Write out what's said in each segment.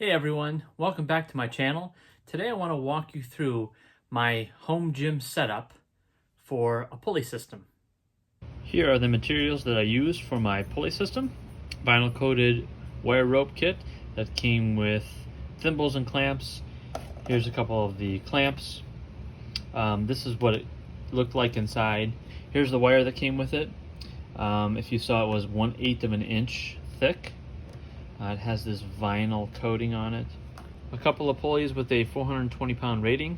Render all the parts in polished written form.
Hey everyone, welcome back to my channel. Today I want to walk you through my home gym setup for a pulley system. Here are the materials that I used for my pulley system. Vinyl coated wire rope kit that came with thimbles and clamps. Here's a couple of the clamps. This is what it looked like inside. Here's the wire that came with it. If you saw, it was 1/8 of an inch thick. It has this vinyl coating on it. A couple of pulleys with a 420 pound rating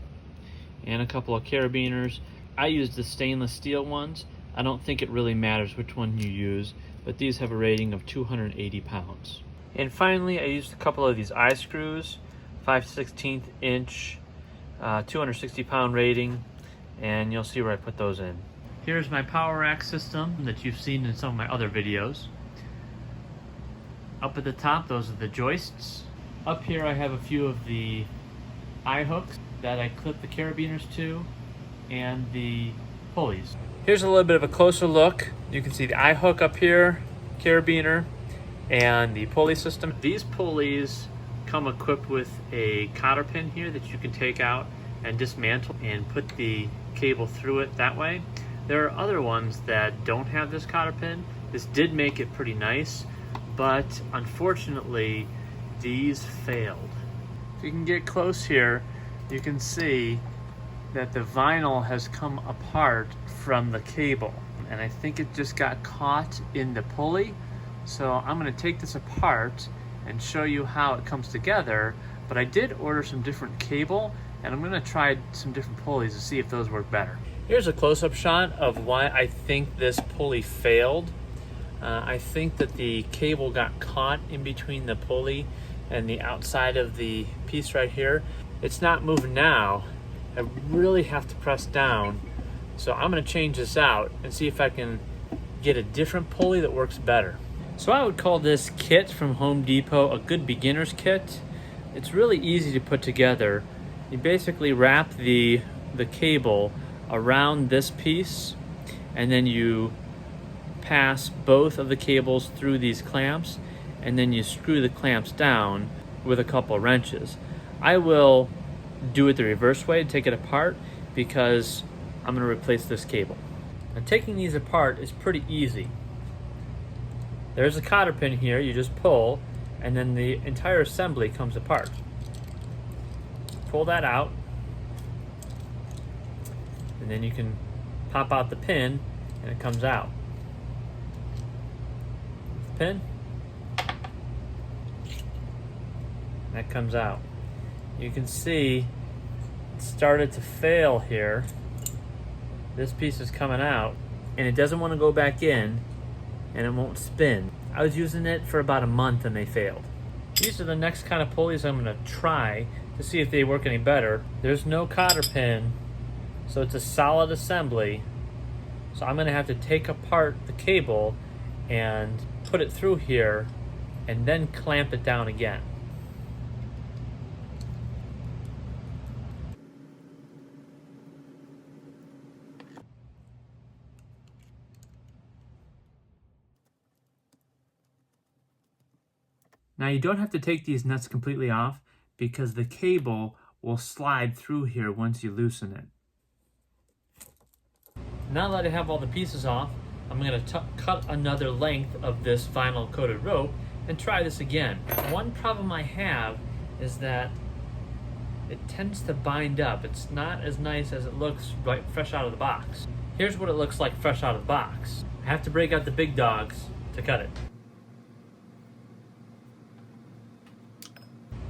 and a couple of carabiners. I used the stainless steel ones. I don't think it really matters which one you use, but these have a rating of 280 pounds. And finally, I used a couple of these eye screws, 5/16 inch, 260 pound rating, and you'll see where I put those in. Here's my power rack system that you've seen in some of my other videos. Up at the top, those are the joists. Up here I have a few of the eye hooks that I clip the carabiners to and the pulleys. Here's a little bit of a closer look. You can see the eye hook up here, carabiner, and the pulley system. These pulleys come equipped with a cotter pin here that you can take out and dismantle and put the cable through it that way. There are other ones that don't have this cotter pin. This did make it pretty nice, but unfortunately these failed. If you can get close here, you can see that the vinyl has come apart from the cable, and I think it just got caught in the pulley. So I'm going to take this apart and show you how it comes together, but I did order some different cable and I'm going to try some different pulleys to see if those work better. Here's a close-up shot of why I think this pulley failed. I think that the cable got caught in between the pulley and the outside of the piece right here. It's not moving now. I really have to press down. So I'm going to change this out and see if I can get a different pulley that works better. So I would call this kit from Home Depot a good beginner's kit. It's really easy to put together. You basically wrap the cable around this piece, and then you pass both of the cables through these clamps, and then you screw the clamps down with a couple wrenches. I will do it the reverse way, take it apart, because I'm going to replace this cable. Now, taking these apart is pretty easy. There's a cotter pin here, you just pull, and then the entire assembly comes apart. Pull that out, and then you can pop out the pin and it comes out. Pin, that comes out. You can see it started to fail here. This piece is coming out and it doesn't want to go back in, and it won't spin. I was using it for about a month and they failed. These are the next kind of pulleys I'm going to try to see if they work any better. There's no cotter pin, so it's a solid assembly. So I'm going to have to take apart the cable and put it through here and then clamp it down again. Now you don't have to take these nuts completely off because the cable will slide through here once you loosen it. Now that I have all the pieces off, I'm going to cut another length of this vinyl coated rope and try this again. One problem I have is that it tends to bind up. It's not as nice as it looks right fresh out of the box. Here's what it looks like fresh out of the box. I have to break out the big dogs to cut it.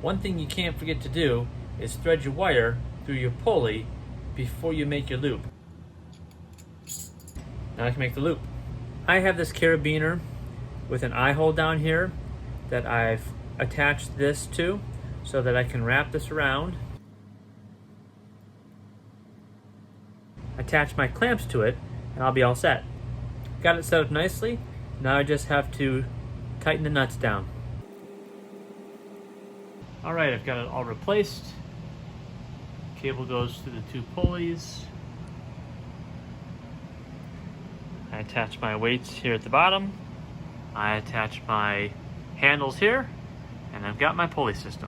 One thing you can't forget to do is thread your wire through your pulley before you make your loop. Now I can make the loop. I have this carabiner with an eye hole down here that I've attached this to so that I can wrap this around, attach my clamps to it, and I'll be all set. Got it set up nicely. Now I just have to tighten the nuts down. Alright, I've got it all replaced. Cable goes through the two pulleys. I attach my weights here at the bottom. I attach my handles here, and I've got my pulley system.